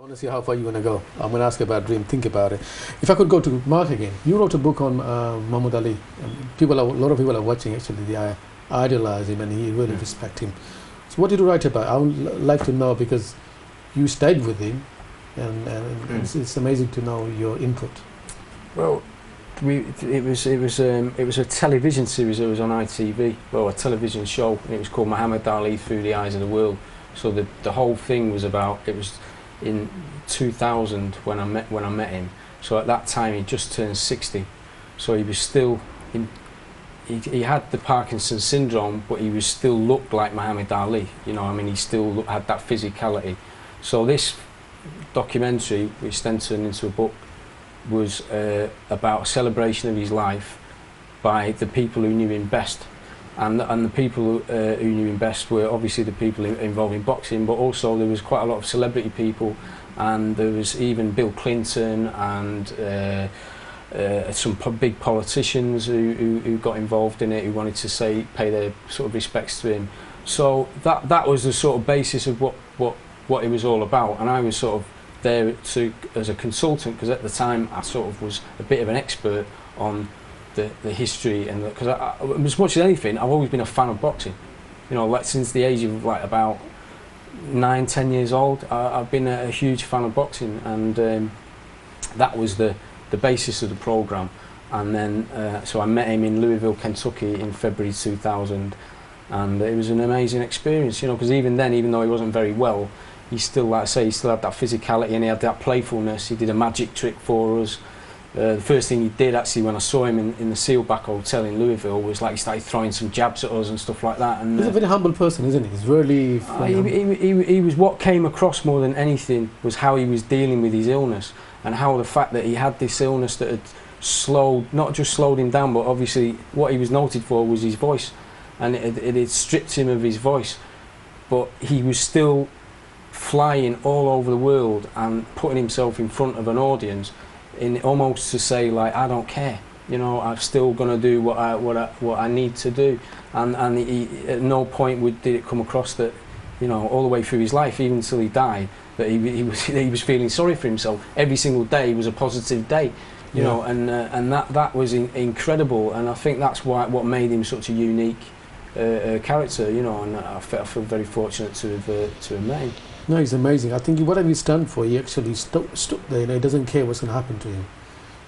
I want to see how far you're going to go. I'm going to ask about dream. Think about it. If I could go to Mark again, you wrote a book on Muhammad Ali. A lot of people are watching. Actually, they idolize him and he really respect him. So, what did you write about? I would like to know because you stayed with him, and it's amazing to know your input. Well, it was a television series that was on ITV. Well, a television show, and it was called Muhammad Ali Through the Eyes of the World. So the whole thing was about, it was in 2000 when I met him. So at that time he just turned 60. So he was still he had the Parkinson's syndrome, but he was still looked like Muhammad Ali. You know, I mean, he still had that physicality. So this documentary, which then turned into a book, was about a celebration of his life by the people who knew him best. And the people who knew him best were obviously the people involved in boxing, but also there was quite a lot of celebrity people, and there was even Bill Clinton and some big politicians who got involved in it, who wanted to pay their sort of respects to him. So that was the sort of basis of what it was all about, and I was sort of there as a consultant, because at the time I sort of was a bit of an expert on the history, and because as much as anything, I've always been a fan of boxing. You know, like since the age of like about 9-10 years old, I've been a huge fan of boxing, and that was the basis of the program. And then so I met him in Louisville, Kentucky in February 2000, and it was an amazing experience. You know, because even then, even though he wasn't very well, he still, like I say, he still had that physicality and he had that playfulness. He did a magic trick for us. The first thing he did, actually, when I saw him in the Sealback Hotel in Louisville, was like he started throwing some jabs at us and stuff like that. And he's a very humble person, isn't he? He's really he was, what came across more than anything was how he was dealing with his illness, and how the fact that he had this illness that had not just slowed him down, but obviously what he was noted for was his voice, and it had stripped him of his voice, but he was still flying all over the world and putting himself in front of an audience, in almost to say, like, I don't care, you know, I'm still going to do what I need to do, and he, at no point did it come across that, you know, all the way through his life, even until he died, that he was feeling sorry for himself. Every single day was a positive day, you know, and that was incredible, and I think that's what made him such a unique character, you know, and I feel very fortunate to have met him. No, he's amazing. I think whatever he stand for, he actually stood there. You know, he doesn't care what's going to happen to him.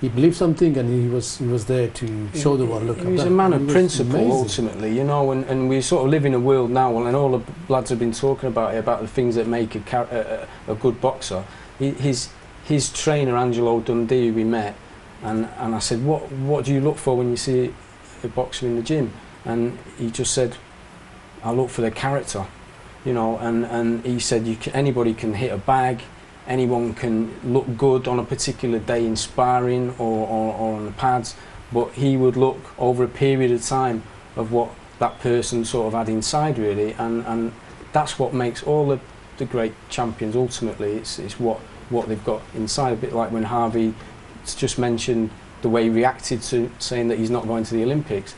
He believed something, and he was there to show the world. Look, he was a man of principle, ultimately. You know, and we sort of live in a world now, and all the lads have been talking about it, about the things that make a good boxer. His trainer, Angelo Dundee, who we met, and I said, what do you look for when you see a boxer in the gym? And he just said, I look for their character. You know, and he said anybody can hit a bag, anyone can look good on a particular day in sparring or on the pads, but he would look over a period of time of what that person sort of had inside, really, and that's what makes all the great champions. Ultimately, it's what they've got inside. A bit like when Harvey just mentioned the way he reacted to saying that he's not going to the Olympics.